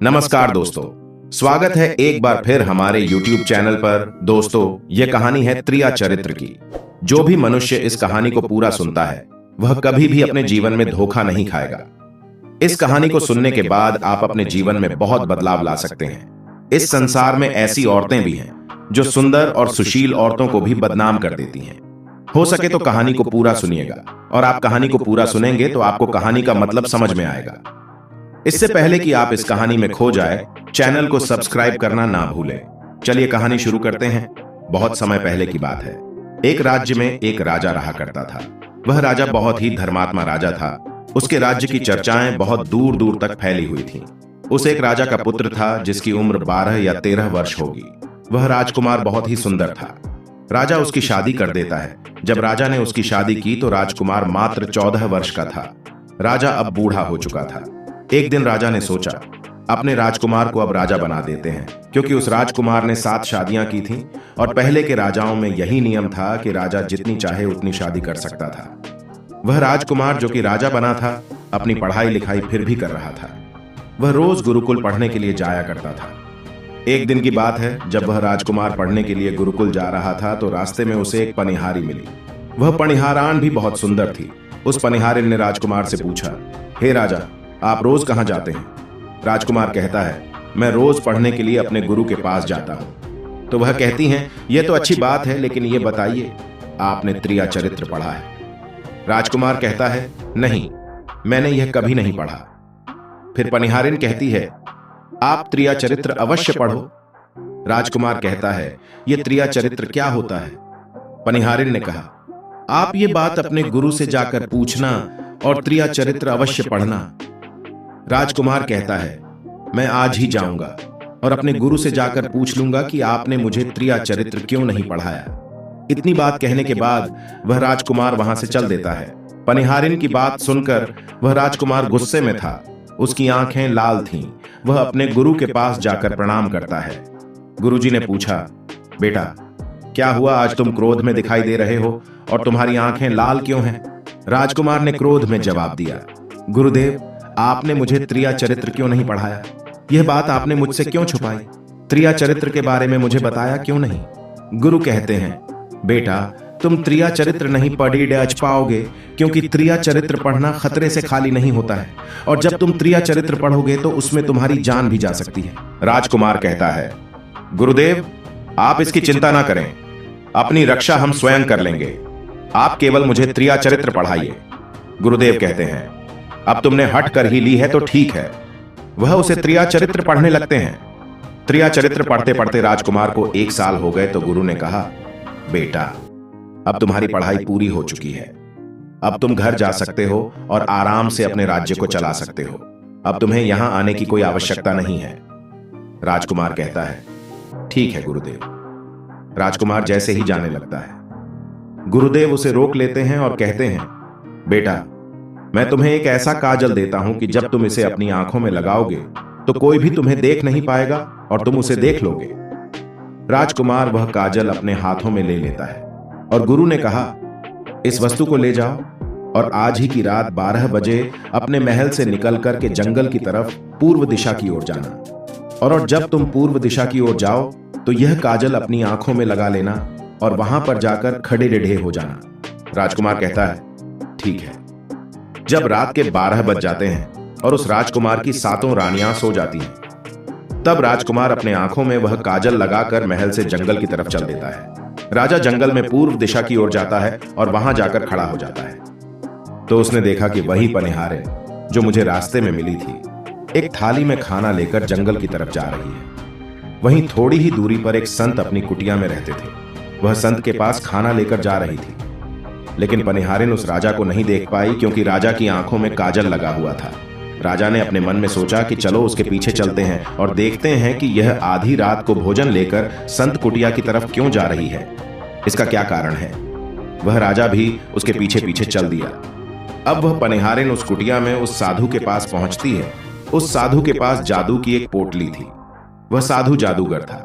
नमस्कार दोस्तों, स्वागत है एक बार फिर हमारे YouTube चैनल पर। दोस्तों, यह कहानी है त्रिया चरित्र की। जो भी मनुष्य इस कहानी को पूरा सुनता है वह कभी भी अपने जीवन में धोखा नहीं खाएगा। इस कहानी को सुनने के बाद आप अपने जीवन में बहुत बदलाव ला सकते हैं। इस संसार में ऐसी औरतें भी हैं जो सुंदर और सुशील औरतों को भी बदनाम कर देती हैं। हो सके तो कहानी को पूरा सुनिएगा, और आप कहानी को पूरा सुनेंगे तो आपको कहानी का मतलब समझ में आएगा। इससे पहले कि आप इस कहानी में खो जाए, चैनल को सब्सक्राइब करना ना भूलें। चलिए कहानी शुरू करते हैं। बहुत समय पहले की बात है। एक राज्य में एक राजा रहा करता था। वह राजा बहुत ही धर्मात्मा राजा था। उसके राज्य की चर्चाएं बहुत दूर दूर तक फैली हुई थीं। उस एक राजा का पुत्र था जिसकी उम्र 12 या 13 वर्ष होगी। वह राजकुमार बहुत ही सुंदर था। राजा उसकी शादी कर देता है। जब राजा ने उसकी शादी की तो राजकुमार मात्र 14 वर्ष का था। राजा अब बूढ़ा हो चुका था। एक दिन राजा ने सोचा, अपने राजकुमार को अब राजा बना देते हैं, क्योंकि उस राजकुमार ने 7 शादियां की थीं और पहले के राजाओं में यही नियम था कि राजा जितनी चाहे उतनी शादी कर सकता था। वह राजकुमार जो कि राजा बना था, अपनी पढ़ाई लिखाई फिर भी कर रहा था। वह रोज गुरुकुल पढ़ने के लिए जाया करता था। एक दिन की बात है, जब वह राजकुमार पढ़ने के लिए गुरुकुल जा रहा था तो रास्ते में उसे एक पनिहारी मिली। वह पनिहारान भी बहुत सुंदर थी। उस पनिहारिन ने राजकुमार से पूछा, हे राजा, आप रोज कहां जाते हैं? राजकुमार कहता है, मैं रोज पढ़ने के लिए अपने गुरु के पास जाता हूं। तो वह कहती हैं, यह तो अच्छी बात है, लेकिन यह बताइए, आपने त्रिया चरित्र पढ़ा है? राजकुमार कहता है, नहीं, मैंने यह कभी नहीं पढ़ा। फिर पनिहारिन कहती है, आप त्रिया चरित्र अवश्य पढ़ो। राजकुमार कहता है, यह त्रिया चरित्र क्या होता है? पनिहारिन ने कहा, आप ये बात अपने गुरु से जाकर पूछना और त्रिया चरित्र अवश्य पढ़ना। राजकुमार कहता है, मैं आज ही जाऊंगा और अपने गुरु से जाकर पूछ लूंगा कि आपने मुझे त्रिया चरित्र क्यों नहीं पढ़ाया। इतनी बात कहने के बाद वह राजकुमार वहां से चल देता है। पनिहारिन की बात सुनकर वह राजकुमार गुस्से में था। उसकी आंखें लाल थीं। वह अपने गुरु के पास जाकर प्रणाम करता है। गुरुजी ने पूछा, बेटा, क्या हुआ, आज तुम क्रोध में दिखाई दे रहे हो और तुम्हारी आंखें लाल क्यों हैं? राजकुमार ने क्रोध में जवाब दिया, गुरुदेव, आपने मुझे त्रिया चरित्र क्यों नहीं पढ़ाया? यह बात आपने मुझसे क्यों छुपाई? त्रिया चरित्र के बारे में मुझे बताया क्यों नहीं? गुरु कहते हैं, बेटा, तुम त्रिया चरित्र नहीं पढ़ पाओगे, क्योंकि त्रिया चरित्र पढ़ना खतरे से खाली नहीं होता है, और जब तुम त्रिया चरित्र पढ़ोगे तो उसमें तुम्हारी जान भी जा सकती है। राजकुमार कहता है, गुरुदेव, आप इसकी चिंता ना करें, अपनी रक्षा हम स्वयं कर लेंगे, आप केवल मुझे त्रिया चरित्र पढ़ाइए। गुरुदेव कहते हैं, अब तुमने हट कर ही ली है तो ठीक है। वह उसे त्रिया चरित्र पढ़ने लगते हैं। त्रिया चरित्र पढ़ते पढ़ते राजकुमार को 1 साल हो गए तो गुरु ने कहा, बेटा, अब तुम्हारी पढ़ाई पूरी हो चुकी है। अब तुम घर जा सकते हो और आराम से अपने राज्य को चला सकते हो। अब तुम्हें यहां आने की कोई आवश्यकता नहीं है। राजकुमार कहता है, ठीक है गुरुदेव। राजकुमार जैसे ही जाने लगता है, गुरुदेव उसे रोक लेते हैं और कहते हैं, बेटा, मैं तुम्हें एक ऐसा काजल देता हूं कि जब तुम इसे अपनी आंखों में लगाओगे तो कोई भी तुम्हें देख नहीं पाएगा और तुम उसे देख लोगे। राजकुमार वह काजल अपने हाथों में ले लेता है और गुरु ने कहा, इस वस्तु को ले जाओ और आज ही की रात 12 बजे अपने महल से निकल कर के जंगल की तरफ पूर्व दिशा की ओर जाना, और जब तुम पूर्व दिशा की ओर जाओ तो यह काजल अपनी आंखों में लगा लेना और वहां पर जाकर खड़े टेढ़े हो जाना। राजकुमार कहता है, ठीक है। जब रात के 12 बज जाते हैं और उस राजकुमार की 7 रानियां सो जाती हैं, तब राजकुमार अपने आंखों में वह काजल लगाकर महल से जंगल की तरफ चल देता है। राजा जंगल में पूर्व दिशा की ओर जाता है और वहां जाकर खड़ा हो जाता है। तो उसने देखा कि वही पनिहारिन जो मुझे रास्ते में मिली थी, एक थाली में खाना लेकर जंगल की तरफ जा रही है। वहीं थोड़ी ही दूरी पर एक संत अपनी कुटिया में रहते थे। वह संत के पास खाना लेकर जा रही थी, लेकिन पनिहारिन उस राजा को नहीं देख पाई, क्योंकि राजा की आंखों में काजल लगा हुआ था। राजा ने अपने मन में सोचा कि चलो उसके पीछे चलते हैं और देखते हैं कि यह आधी रात को भोजन लेकर संत कुटिया की तरफ क्यों जा रही है, इसका क्या कारण है। वह राजा भी उसके पीछे पीछे चल दिया। अब वह पनिहारिन उस कुटिया में उस साधु के पास पहुंचती है। उस साधु के पास जादू की एक पोटली थी। वह साधु जादूगर था।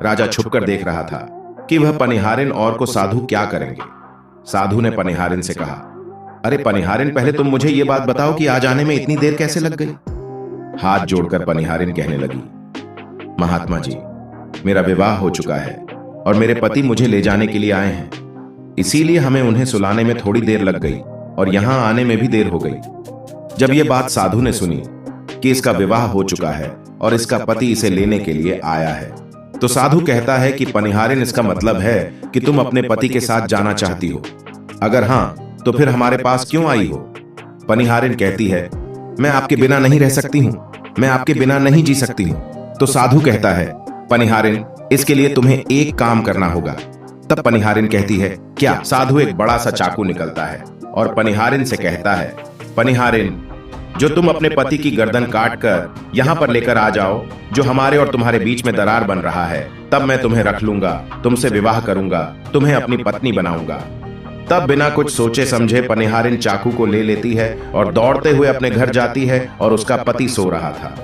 राजा छुपकर देख रहा था कि वह पनिहारिन और को साधु क्या करेंगे। साधु ने पनिहारिन से कहा, अरे पनिहारिन, पहले तुम मुझे ये बात बताओ कि आज आने में इतनी देर कैसे लग गई? हाथ जोड़कर पनिहारिन कहने लगी, महात्मा जी, मेरा विवाह हो चुका है और मेरे पति मुझे ले जाने के लिए आए हैं। इसीलिए हमें उन्हें सुलाने में थोड़ी देर लग गई और यहां आने में भी देर हो गई। जब यह बात साधु ने सुनी कि इसका विवाह हो चुका है और इसका पति इसे लेने के लिए आया है, तो साधु कहता है कि पनिहारिन, इसका मतलब है कि तुम अपने पति के साथ जाना चाहती हो। अगर हां, तो फिर हमारे पास क्यों आई हो? पनिहारिन कहती है, मैं आपके बिना नहीं रह सकती हूं, मैं आपके बिना नहीं जी सकती हूं। तो साधु कहता है, पनिहारिन, इसके लिए तुम्हें एक काम करना होगा। तब पनिहारिन कहती है, क्या? साधु एक बड़ा सा चाकू निकलता है और पनिहारिन से कहता है, पनिहारिन, जो तुम अपने पति की गर्दन काटकर यहां पर लेकर आ जाओ, जो हमारे और तुम्हारे बीच में दरार बन रहा है, तब मैं तुम्हें रख लूंगा, तुमसे विवाह करूंगा, तुम्हें अपनी पत्नी बनाऊंगा। तब बिना कुछ सोचे समझे पनिहारिन चाकू को ले लेती है और दौड़ते हुए अपने घर जाती है और उसका पति सो रहा था।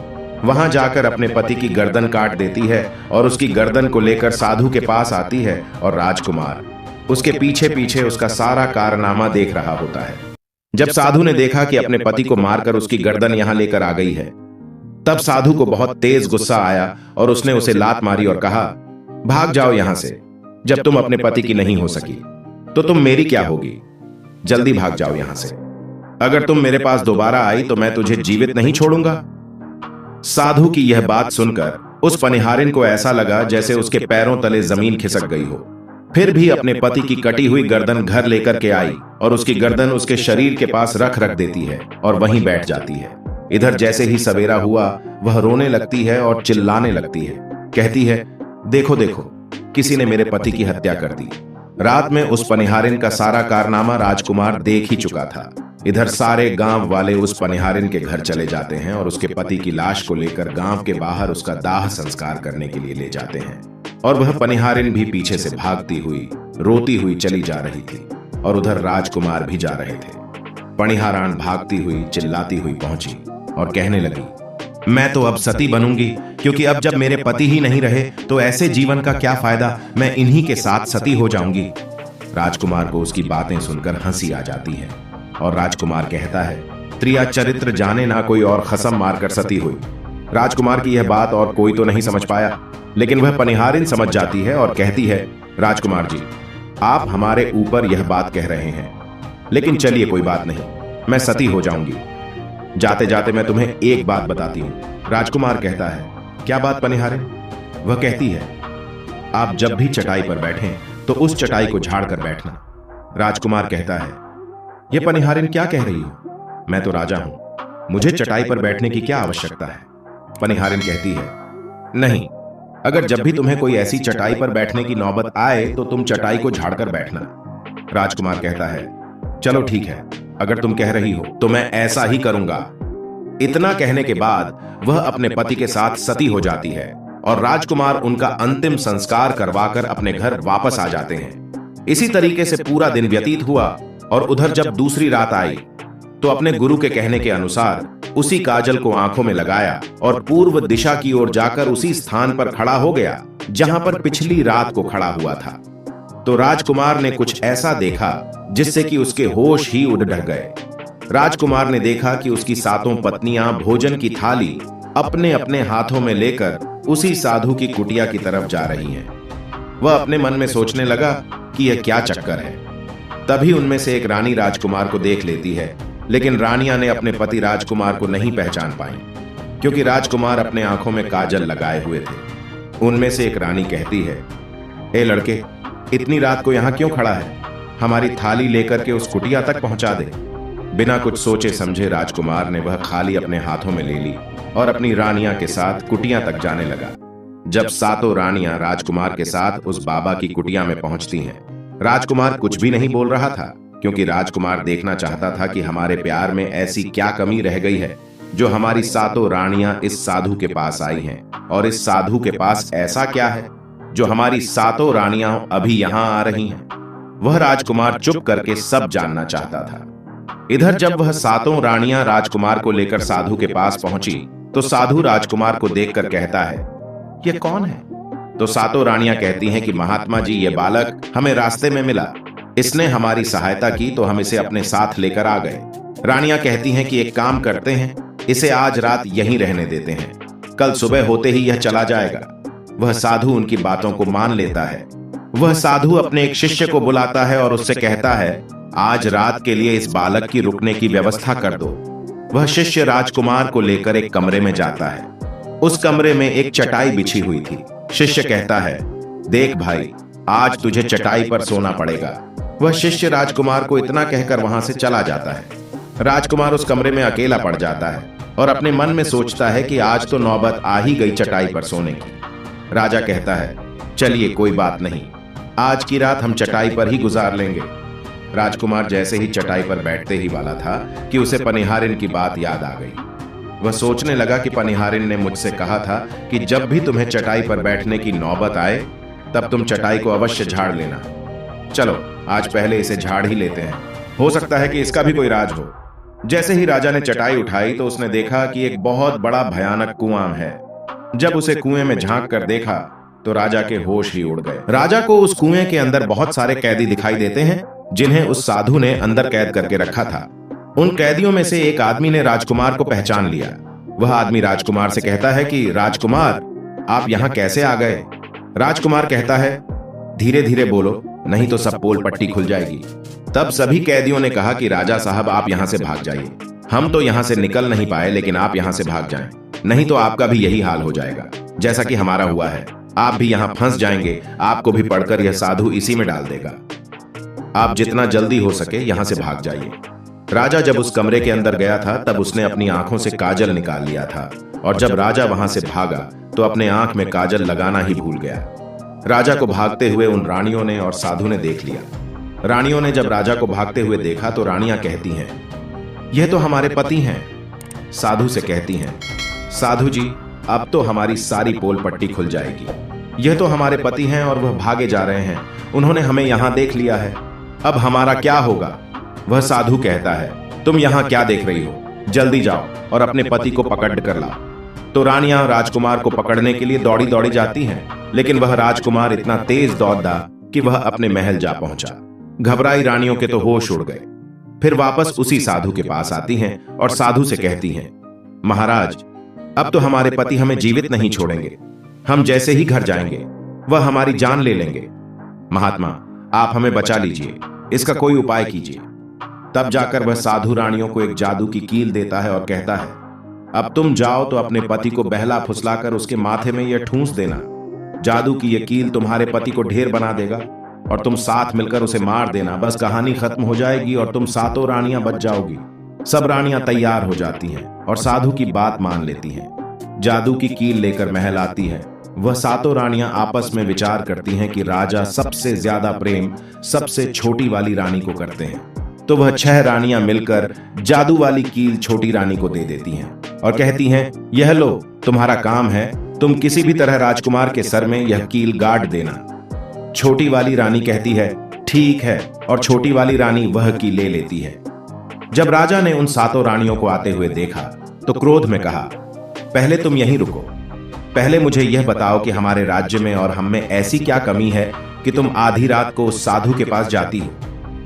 वहां जाकर अपने पति की गर्दन काट देती है और उसकी गर्दन को लेकर साधु के पास आती है और राजकुमार उसके पीछे पीछे उसका सारा कारनामा देख रहा होता है। जब साधु ने देखा कि अपने पति को मारकर उसकी गर्दन यहां लेकर आ गई है, तब साधु को बहुत तेज गुस्सा आया और उसने उसे लात मारी और कहा, भाग जाओ यहां से। जब तुम अपने पति की नहीं हो सकी तो तुम मेरी क्या होगी? जल्दी भाग जाओ यहां से। अगर तुम मेरे पास दोबारा आई तो मैं तुझे जीवित नहीं छोड़ूंगा। साधु की यह बात सुनकर उस पनिहारिन को ऐसा लगा जैसे उसके पैरों तले जमीन खिसक गई हो। फिर भी अपने पति की कटी हुई गर्दन घर लेकर के आई और उसकी गर्दन उसके शरीर के पास रख देती है और वहीं बैठ जाती है। इधर जैसे ही सवेरा हुआ, वह रोने लगती है और चिल्लाने लगती है। कहती है, देखो देखो, किसी ने मेरे पति की हत्या कर दी। रात में उस पनिहारिन का सारा कारनामा राजकुमार देख ही चुका था। इधर सारे गांव वाले उस पनिहारिन के घर चले जाते हैं और उसके पति की लाश को लेकर गांव के बाहर उसका दाह संस्कार करने के लिए ले जाते हैं। और वह पनिहारिन भी पीछे से भागती हुई, रोती हुई चली जा रही थी और उधर राजकुमार भी जा रहे थे। पनिहारान भागती हुई, चिल्लाती हुई पहुंची और कहने लगी, मैं तो अब सती बनूंगी, क्योंकि अब जब मेरे पति ही नहीं रहे तो ऐसे जीवन का क्या फायदा, मैं इन्हीं के साथ सती हो जाऊंगी। राजकुमार को उसकी बातें सुनकर हंसी आ जाती है और राजकुमार कहता है, त्रिया चरित्र जाने ना कोई और खसम मारकर सती हुई। राजकुमार की यह बात और कोई तो नहीं समझ पाया, लेकिन वह पनिहारिन समझ जाती है और कहती है, राजकुमार जी, आप हमारे ऊपर यह बात कह रहे हैं, लेकिन चलिए कोई बात नहीं, मैं सती हो जाऊंगी। जाते जाते मैं तुम्हें एक बात बताती हूं। राजकुमार कहता है, क्या बात पनिहारिन? वह कहती है, आप जब भी चटाई पर बैठें तो उस चटाई को झाड़ कर बैठना। राजकुमार कहता है, यह पनिहारिन क्या कह रही हो? मैं तो राजा हूं, मुझे चटाई पर बैठने की क्या आवश्यकता है? पनिहारिन कहती है, नहीं, अगर जब भी तुम्हें कोई ऐसी चटाई पर बैठने की नौबत आए तो तुम चटाई को झाड़कर बैठना। राजकुमार कहता है, चलो ठीक है, अगर तुम कह रही हो तो मैं ऐसा ही करूंगा। इतना कहने के बाद वह अपने पति के साथ सती हो जाती है और राजकुमार उनका अंतिम संस्कार करवाकर अपने घर वापस आ जाते हैं। इसी तरीके से पूरा दिन व्यतीत हुआ और उधर जब दूसरी रात आई तो अपने गुरु के कहने के अनुसार उसी काजल को आंखों में लगाया और पूर्व दिशा की ओर जाकर उसी स्थान पर खड़ा हो गया जहां पर पिछली रात को खड़ा हुआ था। तो राजकुमार ने कुछ ऐसा देखा जिससे कि उसके होश ही उड़ गए। राजकुमार ने देखा कि उसकी सातों पत्नियां भोजन की थाली अपने अपने हाथों में लेकर उसी साधु की कुटिया की तरफ जा रही हैं। वह अपने मन में सोचने लगा कि यह क्या चक्कर है। तभी उनमें से एक रानी राजकुमार को देख लेती है, लेकिन रानियां ने अपने पति राजकुमार को नहीं पहचान पाई, क्योंकि राजकुमार अपने आंखों में काजल लगाए हुए थे। उनमें से एक रानी कहती है, ए लड़के, इतनी रात को यहां क्यों खड़ा है? हमारी थाली लेकर के उस कुटिया तक पहुंचा दे। बिना कुछ सोचे समझे राजकुमार ने वह खाली अपने हाथों में ले ली और अपनी रानियां के साथ कुटिया तक जाने लगा। जब सातों रानियां राजकुमार के साथ उस बाबा की कुटिया में पहुंचती हैं, राजकुमार कुछ भी नहीं बोल रहा था, क्योंकि राजकुमार देखना चाहता था कि हमारे प्यार में ऐसी क्या कमी रह गई है जो हमारी सातों रानियां इस साधु के पास आई हैं, और इस साधु के पास ऐसा क्या है जो हमारी सातों रानियां अभी यहां आ रही हैं। वह राजकुमार चुप करके सब जानना चाहता था। इधर जब वह सातों रानियां राजकुमार को लेकर साधु के पास पहुंची तो साधु राजकुमार को देखकर कहता है, यह कौन है? तो सातों रानियां कहती हैं कि महात्मा जी, ये बालक हमें रास्ते में मिला, इसने हमारी सहायता की तो हम इसे अपने साथ लेकर आ गए। रानियां कहती हैं कि एक काम करते हैं, इसे आज रात यहीं रहने देते हैं, कल सुबह होते ही यह चला जाएगा। वह साधु उनकी बातों को मान लेता है। वह साधु अपने एक शिष्य को बुलाता है और उससे कहता है, आज रात के लिए इस बालक की रुकने की व्यवस्था कर दो। वह शिष्य राजकुमार को लेकर एक कमरे में जाता है। उस कमरे में एक चटाई बिछी हुई थी। शिष्य कहता है, देख भाई, आज तुझे चटाई पर सोना पड़ेगा। वह शिष्य राजकुमार को इतना कहकर वहां से चला जाता है। राजकुमार उस कमरे में अकेला पड़ जाता है और अपने मन में सोचता है कि आज तो नौबत आ ही गई चटाई पर सोने की। राजा कहता है, चलिए कोई बात नहीं, आज की रात हम चटाई पर ही गुजार लेंगे। राजकुमार जैसे ही चटाई पर बैठते ही वाला था कि उसे पनिहारिन की बात याद आ गई। वह सोचने लगा कि पनिहारिन ने मुझसे कहा था कि जब भी तुम्हें चटाई पर बैठने की नौबत आए तब तुम चटाई को अवश्य झाड़ लेना। चलो आज पहले इसे झाड़ ही लेते हैं, हो सकता है कि इसका भी कोई राज हो। जैसे ही राजा ने चटाई उठाई तो उसने देखा कि एक बहुत बड़ा भयानक कुआं है। जब उसे कुएं में झांक कर देखा तो राजा के होश ही उड़ गए। राजा को उस कुएं के अंदर बहुत सारे कैदी दिखाई देते हैं जिन्हें उस साधु ने अंदर कैद करके रखा था। उन कैदियों में से एक आदमी ने राजकुमार को पहचान लिया। वह आदमी राजकुमार से कहता है कि राजकुमार, आप यहाँ कैसे आ गए? राजकुमार कहता है, धीरे धीरे बोलो, नहीं तो सब पोल पट्टी खुल जाएगी। तब सभी कैदियों ने कहा कि राजा साहब, आप यहाँ से भाग जाइए। हम तो यहाँ से निकल नहीं पाए, लेकिन आप यहाँ से भाग जाएं, नहीं तो आपका भी यही हाल हो जाएगा जैसा कि हमारा हुआ है। आप भी यहाँ फंस जाएंगे, आपको भी पढ़कर यह साधु इसी में डाल देगा। आप जितना जल्दी हो सके यहाँ से भाग जाइए। राजा जब उस कमरे के अंदर गया था तब उसने अपनी आंखों से काजल निकाल लिया था, और जब राजा वहां से भागा तो अपने आंख में काजल लगाना ही भूल गया। राजा को भागते हुए उन रानियों ने और साधु ने देख लिया। रानियों ने जब राजा को भागते हुए देखा तो रानियां कहती हैं, यह तो हमारे पति हैं। साधु से कहती हैं, साधु जी, अब तो हमारी सारी पोल पट्टी खुल जाएगी। यह तो हमारे पति हैं और वह भागे जा रहे हैं। उन्होंने हमें यहां देख लिया है, अब हमारा क्या होगा? वह साधु कहता है, तुम यहां क्या देख रही हो? जल्दी जाओ और अपने पति को पकड़ कर लाओ। तो रानियां राजकुमार को पकड़ने के लिए दौड़ी दौड़ी जाती हैं, लेकिन वह राजकुमार इतना तेज दौड़ा कि वह अपने महल जा पहुंचा। घबराई रानियों के तो होश उड़ गए। फिर वापस उसी साधु के पास आती हैं और साधु से कहती हैं, महाराज, अब तो हमारे पति हमें जीवित नहीं छोड़ेंगे। हम जैसे ही घर जाएंगे वह हमारी जान ले लेंगे। महात्मा, आप हमें बचा लीजिए, इसका कोई उपाय कीजिए। तब जाकर वह साधु रानियों को एक जादू की कील देता है और कहता है, अब तुम जाओ तो अपने पति को बहला फुसलाकर उसके माथे में यह ठूंस देना। जादू की यह कील तुम्हारे पति को ढेर बना देगा और तुम साथ मिलकर उसे मार देना। बस कहानी खत्म हो जाएगी और तुम सातों रानियां बच जाओगी। सब रानियां तैयार हो जाती हैं और साधु की बात मान लेती हैं। जादू की कील लेकर महल आती है। वह सातों रानियां आपस में विचार करती हैं कि राजा सबसे ज्यादा प्रेम सबसे छोटी वाली रानी को करते हैं। तो वह 6 रानियां मिलकर जादू वाली कील छोटी रानी को दे देती हैं और कहती हैं, यह लो, तुम्हारा काम है, तुम किसी भी तरह राजकुमार के सर में यह कील गाड़ देना। छोटी वाली रानी कहती है, ठीक है, और छोटी वाली रानी वह कील ले लेती है। जब राजा ने उन सातों रानियों को आते हुए देखा तो क्रोध में कहा, पहले तुम यहीं रुको, पहले मुझे यह बताओ कि हमारे राज्य में और हम में ऐसी क्या कमी है कि तुम आधी रात को उस साधु के पास जाती हो?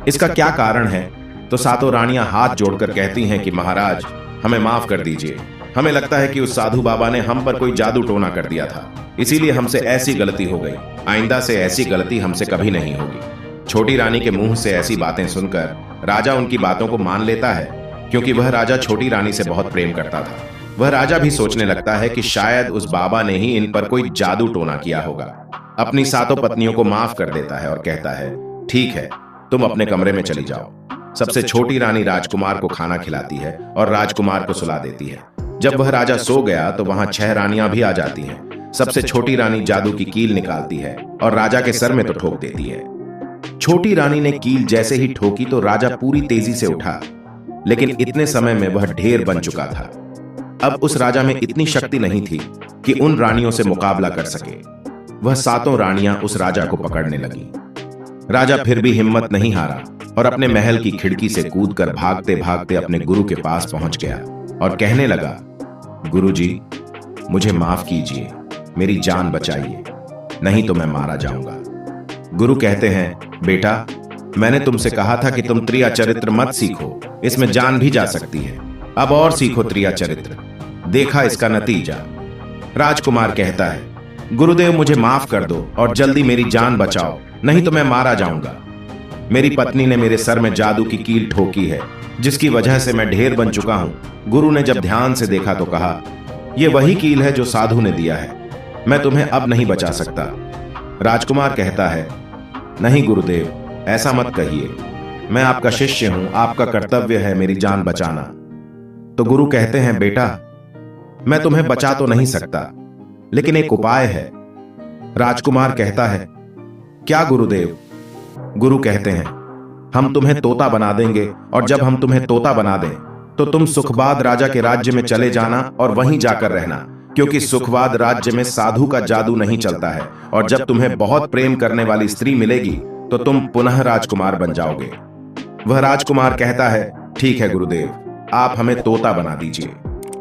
इसका क्या कारण है? तो सातों रानियां हाथ जोड़कर कहती हैं कि महाराज, हमें माफ कर दीजिए। हमें लगता है कि उस साधु बाबा ने हम पर कोई जादू टोना कर दिया था, इसीलिए हमसे ऐसी गलती हो गई। आइंदा से ऐसी गलती हमसे कभी नहीं होगी। छोटी रानी के मुंह से ऐसी बातें सुनकर राजा उनकी बातों को मान लेता है, क्योंकि वह राजा छोटी रानी से बहुत प्रेम करता था। वह राजा भी सोचने लगता है कि शायद उस बाबा ने ही इन पर कोई जादू टोना किया होगा। अपनी सातों पत्नियों को माफ कर देता है और कहता है, ठीक है, तुम अपने कमरे में चली जाओ। सबसे छोटी रानी राजकुमार को खाना खिलाती है और राजकुमार को सुला देती है। जब वह राजा सो गया तो वहां 6 रानियां भी आ जाती हैं। सबसे छोटी रानी जादू की कील निकालती है और राजा के सर में तो ठोक देती है। छोटी रानी ने कील जैसे ही ठोकी तो राजा पूरी तेजी से उठा, लेकिन इतने समय में वह ढेर बन चुका था। अब उस राजा में इतनी शक्ति नहीं थी कि उन रानियों से मुकाबला कर सके। वह सातों रानियां उस राजा को पकड़ने लगी। राजा फिर भी हिम्मत नहीं हारा और अपने महल की खिड़की से कूदकर भागते भागते अपने गुरु के पास पहुंच गया और कहने लगा, गुरुजी, मुझे माफ कीजिए, मेरी जान बचाइए, नहीं तो मैं मारा जाऊंगा। गुरु कहते हैं, बेटा, मैंने तुमसे कहा था कि तुम त्रिया चरित्र मत सीखो, इसमें जान भी जा सकती है। अब और सीखो त्रिया चरित्र, देखा इसका नतीजा। राजकुमार कहता है, गुरुदेव मुझे माफ कर दो और जल्दी मेरी जान बचाओ, नहीं तो मैं मारा जाऊंगा। मेरी पत्नी ने मेरे सर में जादू की कील ठोकी है, जिसकी वजह से मैं ढेर बन चुका हूं। गुरु ने जब ध्यान से देखा तो कहा, यह वही कील है जो साधु ने दिया है, मैं तुम्हें अब नहीं बचा सकता। राजकुमार कहता है, नहीं गुरुदेव, ऐसा मत कहिए, मैं आपका शिष्य हूं, आपका कर्तव्य है मेरी जान बचाना। तो गुरु कहते हैं, बेटा मैं तुम्हें बचा तो नहीं सकता, लेकिन एक उपाय है। राजकुमार कहता है, क्या गुरुदेव? गुरु कहते हैं, हम तुम्हें तोता बना देंगे, और जब हम तुम्हें तोता बना दें तो तुम सुखवाद राजा के राज्य में चले जाना और वहीं जाकर रहना, क्योंकि सुखवाद राज्य में साधु का जादू नहीं चलता है, और जब तुम्हें बहुत प्रेम करने वाली स्त्री मिलेगी तो तुम पुनः राजकुमार बन जाओगे। वह राजकुमार कहता है, ठीक है गुरुदेव, आप हमें तोता बना दीजिए।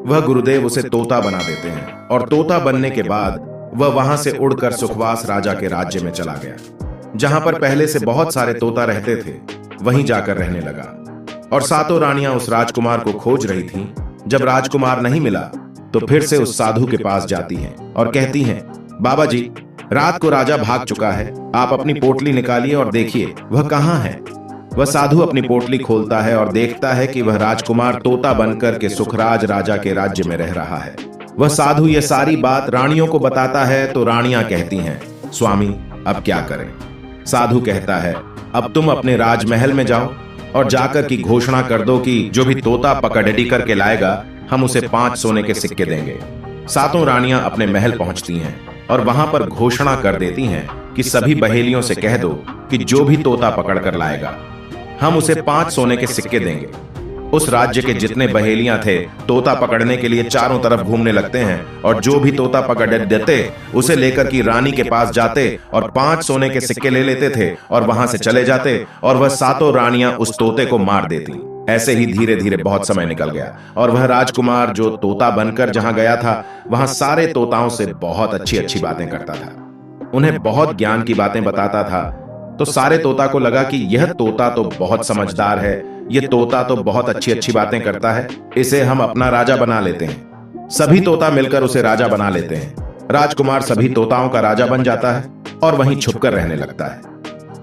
वह गुरुदेव उसे तोता बना देते हैं, और तोता बनने के बाद वह वहां से उड़कर सुखवास राजा के राज्य में चला गया। जहां पर पहले से बहुत सारे तोता रहते थे, वहीं जाकर रहने लगा। और सातों रानियां उस राजकुमार को खोज रही थीं। जब राजकुमार नहीं मिला तो फिर से उस साधु के पास जाती हैं और कहती हैं, बाबा जी, रात को राजा भाग चुका है, आप अपनी पोटली निकालिए और देखिए वह कहां है। वह साधु अपनी पोटली खोलता है और देखता है कि वह राजकुमार तोता बनकर के सुखराज राजा के राज्य में रह रहा है। वह साधु यह सारी बात रानियों को बताता है तो रानियां कहती हैं, स्वामी अब क्या करें? साधु कहता है, अब तुम अपने राजमहल में जाओ और जाकर की घोषणा कर दो कि जो भी तोता पकड़डी करके लाएगा हम उसे 5 सोने के सिक्के देंगे। सातों रानियां अपने महल पहुंचती हैं और वहां पर घोषणा कर देती हैं कि सभी बहेलियों से कह दो कि जो भी तोता पकड़ कर लाएगा हम उसे 5 सोने के सिक्के देंगे। उस राज्य के जितने बहेलियां थे तोता पकड़ने के लिए चारों तरफ घूमने लगते हैं, और जो भी तोता पकड़ देते उसे लेकर की रानी के पास जाते और 5 सोने के सिक्के ले लेते थे और वहां से चले जाते, और वह सातों रानियां उस तोते को मार देती। ऐसे ही धीरे धीरे बहुत समय निकल गया, और वह राजकुमार जो तोता बनकर जहां गया था वहां सारे तोताओं से बहुत अच्छी अच्छी बातें करता था, उन्हें बहुत ज्ञान की बातें बताता था। तो सारे तोता को लगा कि यह तोता तो बहुत समझदार है, यह तोता तो बहुत अच्छी अच्छी बातें करता है, इसे हम अपना राजा बना लेते हैं। सभी तोता मिलकर उसे राजा बना लेते हैं। राजकुमार सभी तोताओं का राजा बन जाता है और वहीं छुपकर रहने लगता है।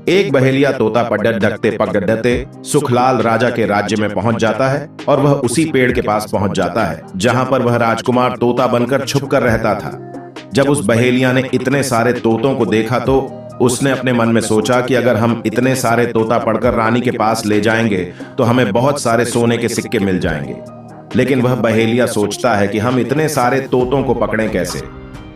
एक बहेलिया तोता पगडते सुखलाल राजा के राज्य में पहुंच जाता है, और वह उसी पेड़ के पास पहुंच जाता है जहां पर वह राजकुमार तोता बनकर छुपकर रहता था। जब उस बहेलिया ने इतने सारे तोतों को देखा तो उसने अपने मन में सोचा कि अगर हम इतने सारे तोता पढ़कर रानी के पास ले जाएंगे तो हमें बहुत सारे सोने के सिक्के मिल जाएंगे। लेकिन वह बहेलिया सोचता है कि हम इतने सारे तोतों को पकड़ें कैसे।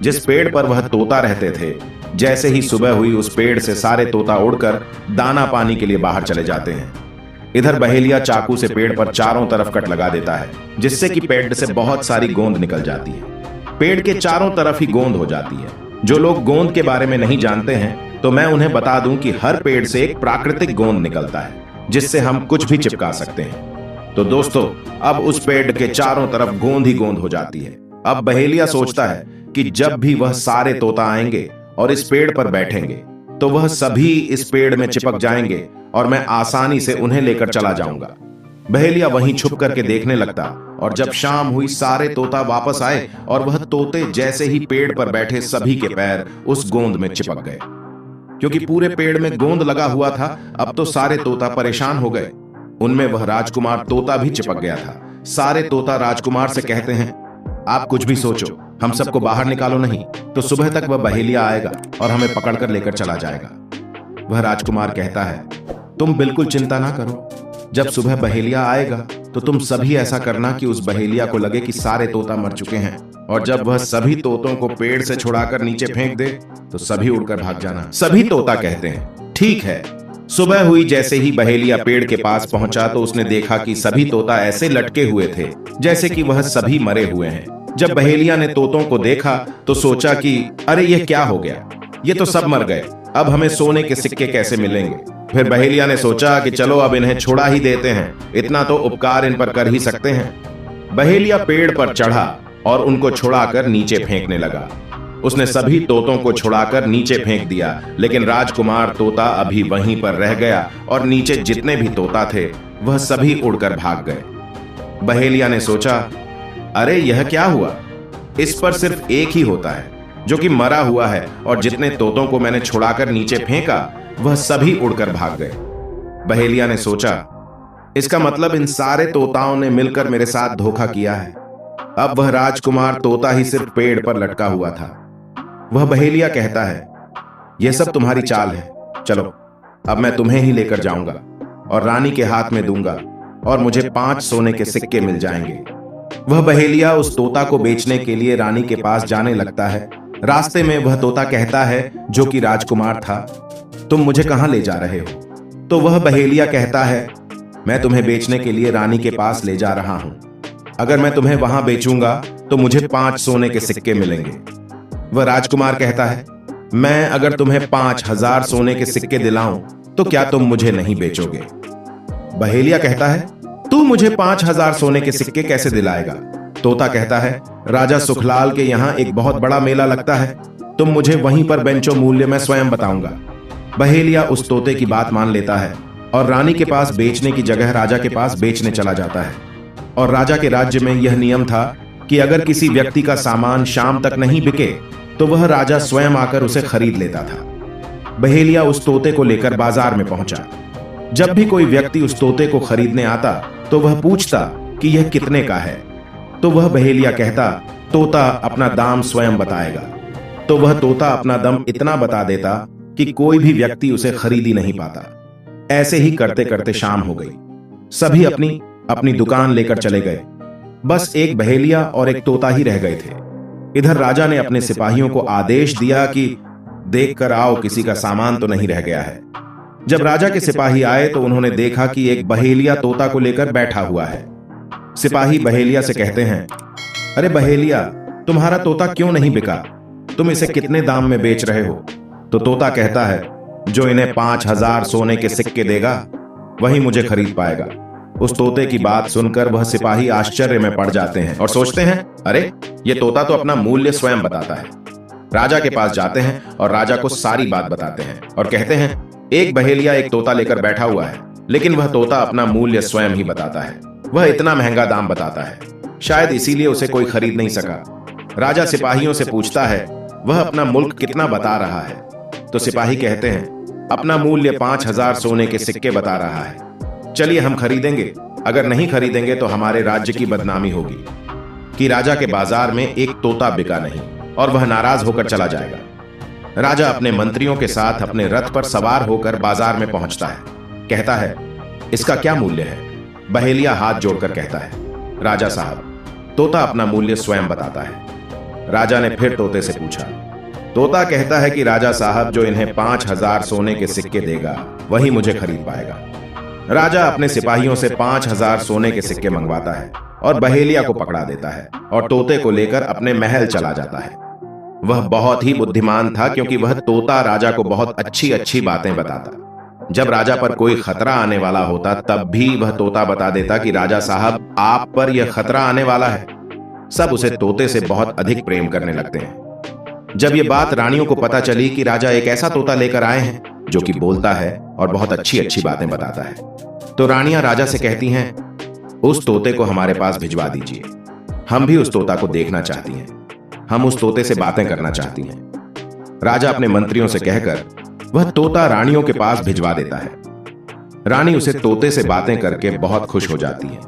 जिस पेड़ पर वह तोता रहते थे, जैसे ही सुबह हुई उस पेड़ से सारे तोता उड़कर दाना पानी के लिए बाहर चले जाते हैं। इधर बहेलिया चाकू से पेड़ पर चारों तरफ कट लगा देता है, जिससे कि पेड़ से बहुत सारी गोंद निकल जाती है। पेड़ के चारों तरफ ही गोंद हो जाती है। जो लोग गोंद के बारे में नहीं जानते हैं तो मैं उन्हें बता दूं कि हर पेड़ से एक प्राकृतिक गोंद निकलता है, जिससे हम कुछ भी चिपका सकते हैं। तो दोस्तों, अब उस पेड़ के चारों तरफ गोंद ही गोंद हो जाती है। अब बहेलिया सोचता है कि जब भी वह सारे तोता आएंगे और इस पेड़ पर बैठेंगे तो वह सभी इस पेड़ में चिपक जाएंगे और मैं आसानी से उन्हें लेकर चला जाऊंगा। बहेलिया वहीं छुप करके देखने लगता, और जब शाम हुई सारे तोता वापस आए और वह तोते जैसे ही पेड़ पर बैठे सभी के पैर उस गोंद में चिपक गए। क्योंकि पूरे पेड़ में गोंद लगा हुआ था, अब तो सारे तोता परेशान हो गए। उनमें वह राजकुमार तोता भी चिपक गया था। सारे तोता राजकुमार से कहते हैं, आप कुछ भी सोचो, हम सबको बाहर निकालो, नहीं तो सुबह तक वह बहेलिया आएगा और हमें पकड़कर लेकर चला जाएगा। वह राजकुमार कहता है, तुम बिल्कुल चिंता ना करो, जब सुबह बहेलिया आएगा तो तुम सभी ऐसा करना कि उस बहेलिया को लगे कि सारे तोता मर चुके हैं, और जब वह सभी तोतों को पेड़ से छुड़ाकर नीचे फेंक दे तो सभी उड़कर भाग जाना। सभी तोता कहते हैं, ठीक है। सुबह हुई जैसे ही बहेलिया पेड़ के पास पहुंचा तो उसने देखा कि सभी तोता ऐसे लटके हुए थे जैसे कि वह सभी मरे हुए हैं। जब बहेलिया ने तोतों को देखा तो सोचा कि अरे यह क्या हो गया, ये तो सब मर गए, अब हमें सोने के सिक्के कैसे मिलेंगे। फिर बहेलिया ने सोचा कि चलो अब इन्हें छुड़ा ही देते हैं, इतना तो उपकार इन पर कर ही सकते हैं। बहेलिया पेड़ पर चढ़ा और उनको छुड़ाकर नीचे फेंकने लगा। उसने सभी तोतों को छुड़ाकर नीचे फेंक दिया, लेकिन राजकुमार तोता अभी वहीं पर रह गया और नीचे जितने भी तोता थे वह सभी उड़कर भाग गए। बहेलिया ने सोचा, अरे यह क्या हुआ? इस पर सिर्फ एक ही होता है जो कि मरा हुआ है, और जितने तोतों को मैंने छुड़ाकर नीचे फेंका वह सभी उड़कर भाग गए। बहेलिया ने सोचा, इसका मतलब इन सारे तोताओं ने मिलकर मेरे साथ धोखा किया है। अब वह राजकुमार तोता ही सिर्फ पेड़ पर लटका हुआ था। वह बहेलिया कहता है, यह सब तुम्हारी चाल है। चलो अब मैं तुम्हें ही लेकर जाऊंगा और रानी के हाथ में दूंगा और मुझे 5 सोने के सिक्के मिल जाएंगे। वह बहेलिया उस तोता को बेचने के लिए रानी के पास जाने लगता है। रास्ते में वह तोता कहता है, जो कि राजकुमार था, तुम मुझे कहां ले जा रहे हो? तो वह बहेलिया कहता है, मैं तुम्हें बेचने के लिए रानी के पास ले जा रहा हूं। अगर मैं तुम्हें वहां बेचूंगा तो मुझे 5 सोने के सिक्के मिलेंगे। वह राजकुमार कहता है, मैं अगर तुम्हें 5000 सोने के सिक्के दिलाऊं तो क्या तुम मुझे नहीं बेचोगे? बहेलिया कहता है, तू मुझे 5000 सोने के सिक्के कैसे दिलाएगा? तोता कहता है, राजा सुखलाल के यहाँ एक बहुत बड़ा मेला लगता है, तुम मुझे वहीं पर बेंचो मूल्य मैं स्वयं बताऊंगा। बहेलिया उस तोते की बात मान लेता है और रानी के पास बेचने की जगह राजा के पास बेचने चला जाता है। और राजा के राज्य में यह नियम था कि अगर किसी व्यक्ति का सामान शाम तक नहीं बिके तो वह राजा स्वयं आकर उसे खरीद लेता था। बहेलिया उस तोते को लेकर बाजार में पहुंचा। जब भी कोई व्यक्ति उस तोते को खरीदने आता तो वह पूछता कि यह कितने का है। तो वह बहेलिया कहता, तोता अपना दाम स्वयं बताएगा। तो वह तोता अपना दाम इतना बता देता कि कोई भी व्यक्ति उसे खरीद ही नहीं पाता। ऐसे ही करते करते शाम हो गई। सभी अपनी अपनी दुकान लेकर चले गए। बस एक बहेलिया और एक तोता ही रह गए थे। इधर राजा ने अपने सिपाहियों को आदेश दिया कि देख कर आओ, किसी का सामान तो नहीं रह गया है। जब राजा के सिपाही आए तो उन्होंने देखा कि एक बहेलिया तोता को लेकर बैठा हुआ है। सिपाही बहेलिया से कहते हैं, अरे बहेलिया, तुम्हारा तोता क्यों नहीं बिका? तुम इसे कितने दाम में बेच रहे हो? तो तोता कहता है, जो इन्हें 5000 सोने के सिक्के देगा वही मुझे खरीद पाएगा। उस तोते की बात सुनकर वह सिपाही आश्चर्य में पड़ जाते हैं और सोचते हैं, अरे ये तोता तो अपना मूल्य स्वयं बताता है। राजा के पास जाते हैं और राजा को सारी बात बताते हैं और कहते हैं, एक बहेलिया एक तोता लेकर बैठा हुआ है, लेकिन वह तोता अपना मूल्य स्वयं ही बताता है। वह इतना महंगा दाम बताता है, शायद इसीलिए उसे कोई खरीद नहीं सका। राजा सिपाहियों से पूछता है, वह अपना मुल्क कितना बता रहा है? तो सिपाही कहते हैं, अपना मूल्य 5000 सोने के सिक्के बता रहा है। चलिए हम खरीदेंगे, अगर नहीं खरीदेंगे तो हमारे राज्य की बदनामी होगी कि राजा के बाजार में एक तोता बिका नहीं, और वह नाराज होकर चला जाएगा। राजा अपने मंत्रियों के साथ अपने रथ पर सवार होकर बाजार में पहुंचता है। कहता है, इसका क्या मूल्य है? बहेलिया हाथ जोड़कर कहता है, राजा साहब, तोता अपना मूल्य स्वयं बताता है। राजा ने फिर तोते से पूछा। तोता कहता है कि राजा साहब, जो इन्हें 5000 सोने के सिक्के देगा वही मुझे खरीद पाएगा। राजा अपने सिपाहियों से 5000 सोने के सिक्के मंगवाता है और बहेलिया को पकड़ा देता है और तोते को लेकर अपने महल चला जाता है। वह बहुत ही बुद्धिमान था, क्योंकि वह तोता राजा को बहुत अच्छी अच्छी बातें बताता। जब राजा पर कोई खतरा आने वाला होता तब भी वह तोता बता देता कि राजा साहब, आप पर यह खतरा आने वाला है। सब उसे तोते से बहुत अधिक प्रेम करने लगते हैं। जब यह बात रानियों को पता चली कि राजा एक ऐसा तोता लेकर आए हैं जो कि बोलता है और बहुत अच्छी अच्छी बातें बताता है, तो रानियां राजा से कहती हैं, उस तोते को हमारे पास भिजवा दीजिए। हम भी उस तोता को देखना चाहती हैं, हम उस तोते से बातें करना चाहती हैं। राजा अपने मंत्रियों से कहकर वह तोता रानियों के पास भिजवा देता है। रानी उसे तोते से बातें करके बहुत खुश हो जाती है।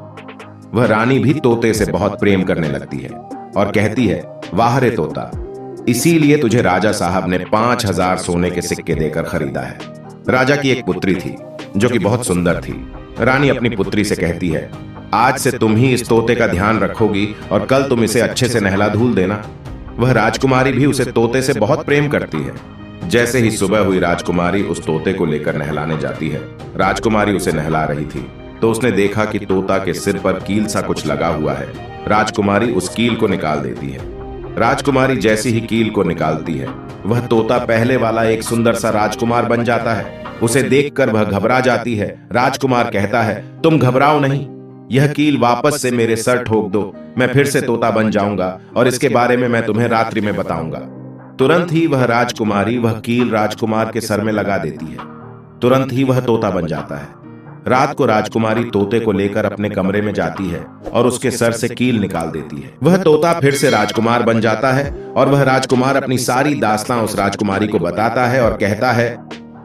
वह रानी भी तोते से बहुत प्रेम करने लगती है और कहती है, वाह रे तोता, इसीलिए तुझे राजा साहब ने 5000 सोने के सिक्के देकर खरीदा है। राजा की एक पुत्री थी जो कि बहुत सुंदर थी। रानी अपनी पुत्री से कहती है, आज से तुम ही इस तोते का ध्यान रखोगी और कल तुम इसे अच्छे से नहला धूल देना। वह राजकुमारी भी उसे तोते से बहुत प्रेम करती है। जैसे ही सुबह हुई, राजकुमारी उस तोते को लेकर नहलाने जाती है। राजकुमारी उसे नहला रही थी तो उसने देखा कि तोता के सिर पर कील सा कुछ लगा हुआ है। राजकुमारी उस कील को निकाल देती है। राजकुमारी जैसी ही कील को निकालती है, वह तोता पहले वाला एक सुंदर सा राजकुमार बन जाता है। उसे देखकर वह घबरा जाती है। राजकुमार कहता है, तुम घबराओ नहीं, यह कील वापस से मेरे सर ठोक दो, मैं फिर से तोता बन जाऊंगा और इसके बारे में मैं तुम्हें रात्रि में बताऊंगा। तुरंत ही वह राजकुमारी वह कील राजकुमार के सर में लगा देती है। तुरंत ही वह तोता बन जाता है। रात को राजकुमारी तोते को लेकर अपने कमरे में जाती है और उसके सर से कील निकाल देती है। वह तोता फिर से राजकुमार बन जाता है और वह राजकुमार अपनी सारी दास्तां उस राजकुमारी को बताता है और कहता है,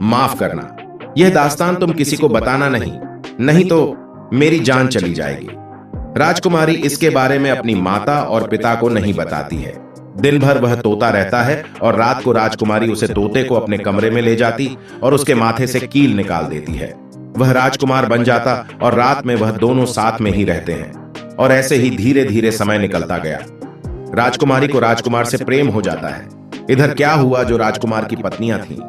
माफ करना, यह दास्तान तुम किसी को बताना नहीं तो मेरी जान चली जाएगी। राजकुमारी इसके बारे में अपनी माता और पिता को नहीं बताती है। दिन भर वह तोता रहता है और रात को राजकुमारी उसे तोते को अपने कमरे में ले जाती और उसके माथे से कील निकाल देती है। वह राजकुमार बन जाता और रात में वह दोनों साथ में ही रहते हैं और ऐसे ही धीरे धीरे समय निकलता गया। राजकुमारी को राजकुमार से प्रेम हो जाता है। इधर क्या हुआ, जो राजकुमार की पत्नियां थीं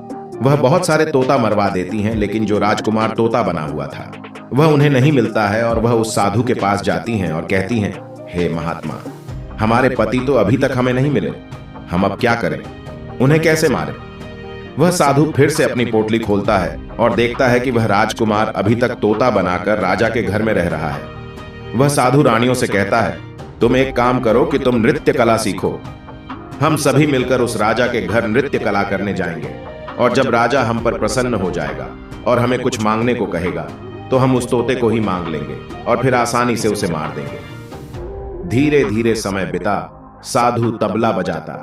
वह बहुत सारे तोता मरवा देती हैं, लेकिन जो राजकुमार तोता बना हुआ था वह उन्हें नहीं मिलता है और वह उस साधु के पास जाती हैं और कहती हैं, हे महात्मा, हमारे पति तो अभी तक हमें नहीं मिले, हम अब क्या करें, उन्हें कैसे मारें? वह साधु फिर से अपनी पोटली खोलता है और देखता है कि वह राजकुमार अभी तक तोता बनाकर राजा के घर में रह रहा है। वह साधु रानियों से कहता है, तुम एक काम करो कि तुम नृत्य कला सीखो। हम सभी मिलकर उस राजा के घर नृत्य कला करने जाएंगे और जब राजा हम पर प्रसन्न हो जाएगा और हमें कुछ मांगने को कहेगा तो हम उस तोते को ही मांग लेंगे और फिर आसानी से उसे मार देंगे। धीरे धीरे समय बिता, साधु तबला बजाता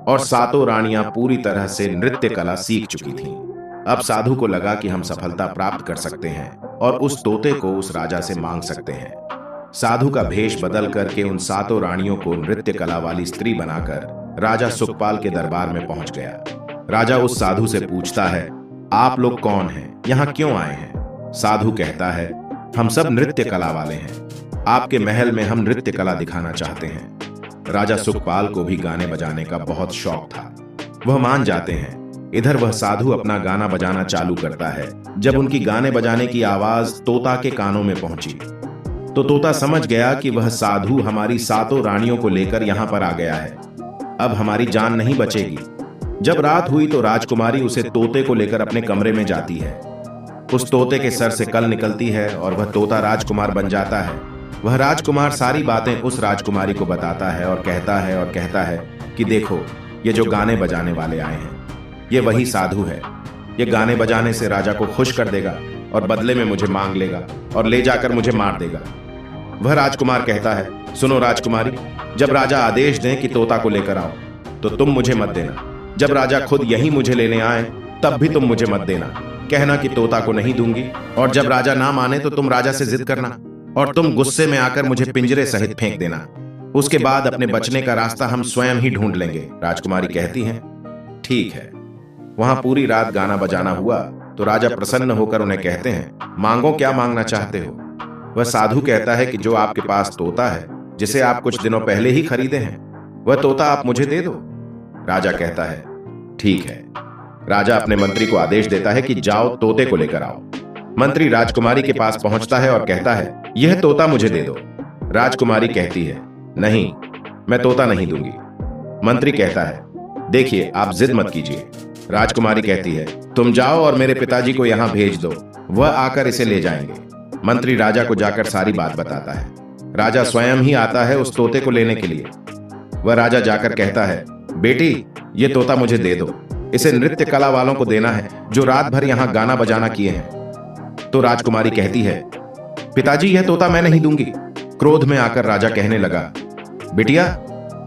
और सातों रानियां पूरी तरह से नृत्य कला सीख चुकी थीं। अब साधु को लगा कि हम सफलता प्राप्त कर सकते हैं और उस तोते को उस राजा से मांग सकते हैं। साधु का भेष बदल करके उन सातों रानियों को नृत्य कला वाली स्त्री बनाकर राजा सुखपाल के दरबार में पहुंच गया। राजा उस साधु से पूछता है, आप लोग कौन हैं, यहाँ क्यों आए हैं? साधु कहता है, हम सब नृत्य कला वाले हैं, आपके महल में हम नृत्य कला दिखाना चाहते हैं। राजा सुखपाल को भी गाने बजाने का बहुत शौक था, वह मान जाते हैं। इधर वह साधु अपना गाना बजाना चालू करता है। जब उनकी गाने बजाने की आवाज तोता के कानों में पहुंची तो तोता समझ गया कि वह साधु हमारी सातों रानियों को लेकर यहाँ पर आ गया है, अब हमारी जान नहीं बचेगी। जब रात हुई तो राजकुमारी उसे तोते को लेकर अपने कमरे में जाती है। उस तोते के सर से कल निकलती है और वह तोता राजकुमार बन जाता है। वह राजकुमार सारी बातें उस राजकुमारी को बताता है और कहता है कि देखो, ये जो गाने बजाने वाले आए हैं ये वही साधु है। ये गाने बजाने से राजा को खुश कर देगा और बदले में मुझे मांग लेगा और ले जाकर मुझे मार देगा। वह राजकुमार कहता है, सुनो राजकुमारी, जब राजा आदेश दें कि तोता को लेकर आओ तो तुम मुझे मत देना। जब राजा खुद यही मुझे लेने आए तब भी तुम मुझे मत देना। कहना कि तोता को नहीं दूंगी और जब राजा ना माने तो तुम राजा से जिद करना और तुम गुस्से में आकर मुझे पिंजरे सहित फेंक देना। उसके बाद अपने बचने का रास्ता हम स्वयं ही ढूंढ लेंगे। राजकुमारी कहती हैं, ठीक है। वहां पूरी रात गाना बजाना हुआ तो राजा प्रसन्न होकर उन्हें कहते हैं, मांगो, क्या मांगना चाहते हो? वह साधु कहता है कि जो आपके पास तोता है जिसे आप कुछ दिनों पहले ही खरीदे हैं, वह तोता आप मुझे दे दो। राजा कहता है, ठीक है। राजा अपने मंत्री को आदेश देता है कि जाओ तोते को लेकर आओ। मंत्री राजकुमारी के पास पहुंचता है और कहता है, यह तोता मुझे दे दो। राजकुमारी कहती है, नहीं, मैं तोता नहीं दूंगी। मंत्री कहता है, देखिए, आप जिद मत कीजिए। राजकुमारी कहती है, तुम जाओ और मेरे पिताजी को यहां भेज दो, वह आकर इसे ले जाएंगे। मंत्री राजा को जाकर सारी बात बताता है। राजा स्वयं ही आता है उस तोते को लेने के लिए। वह राजा जाकर कहता है, बेटी, ये तोता मुझे दे दो, इसे नृत्य कला वालों को देना है जो रात भर यहाँ गाना बजाना किए हैं। तो राजकुमारी कहती है, पिताजी, यह तोता मैं नहीं दूंगी। क्रोध में आकर राजा कहने लगा, बिटिया,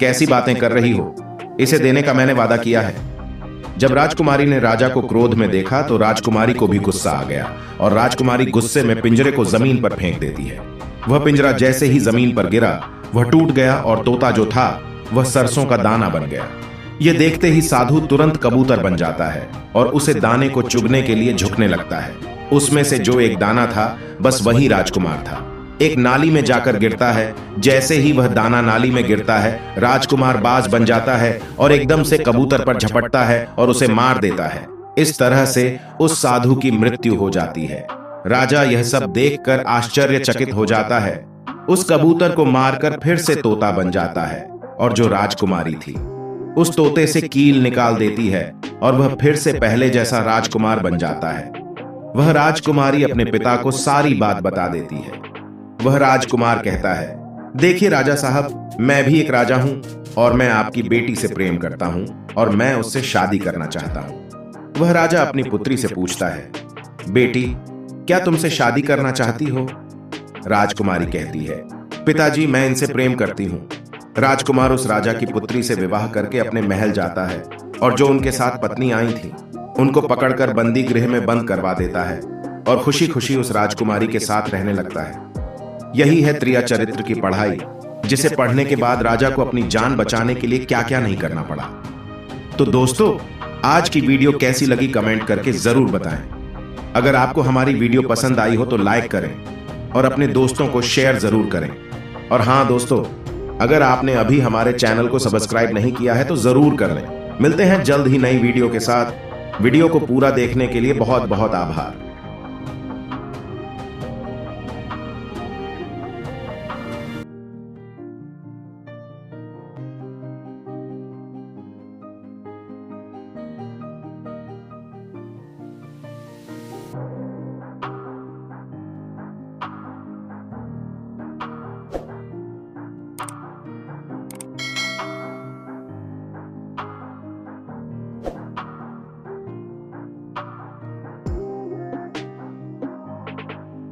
कैसी बातें कर रही हो, इसे देने का मैंने वादा किया है। जब राजकुमारी ने राजा को क्रोध में देखा तो राजकुमारी को भी गुस्सा आ गया और राजकुमारी गुस्से में पिंजरे को जमीन पर फेंक देती है। वह पिंजरा जैसे ही जमीन पर गिरा वह टूट गया और तोता जो था वह सरसों का दाना बन गया। यह देखते ही साधु तुरंत कबूतर बन जाता है और उसे दाने को चुगने के लिए झुकने लगता है। उसमें से जो एक दाना था बस वही राजकुमार था। एक नाली में जाकर गिरता है। जैसे ही वह दाना नाली में गिरता है, राजकुमार बाज बन जाता है और एकदम से कबूतर पर झपटता है और उसे मार देता है। इस तरह से उस साधु की मृत्यु हो जाती है। राजा यह सब देखकर आश्चर्यचकित हो जाता है। उस कबूतर को मारकर फिर से तोता बन जाता है और जो राजकुमारी थी उस तोते से कील निकाल देती है और वह फिर से पहले जैसा राजकुमार बन जाता है। वह राजकुमारी अपने पिता को सारी बात बता देती है। वह राजकुमार कहता है, देखिए राजा साहब, मैं भी एक राजा हूं और मैं आपकी बेटी से प्रेम करता हूं और मैं उससे शादी करना चाहता हूं। वह राजा अपनी पुत्री से पूछता है, बेटी, क्या तुमसे शादी करना चाहती हो? राजकुमारी कहती है, पिताजी मैं इनसे प्रेम करती हूँ। राजकुमार उस राजा की पुत्री से विवाह करके अपने महल जाता है और जो उनके साथ पत्नी आई थी उनको पकड़कर बंदी गृह में बंद करवा देता है और खुशी खुशी उस राजकुमारी के साथ रहने लगता है। यही है त्रिया चरित्र की पढ़ाई, जिसे पढ़ने के बाद राजा को अपनी जान बचाने के लिए क्या क्या नहीं करना पड़ा। तो दोस्तों, आज की वीडियो कैसी लगी कमेंट करके जरूर बताएं। अगर आपको हमारी वीडियो पसंद आई हो तो लाइक करें और अपने दोस्तों को शेयर जरूर करें। और हाँ दोस्तों, अगर आपने अभी हमारे चैनल को सब्सक्राइब नहीं किया है तो जरूर कर लें। मिलते हैं जल्द ही नई वीडियो के साथ। वीडियो को पूरा देखने के लिए बहुत बहुत आभार।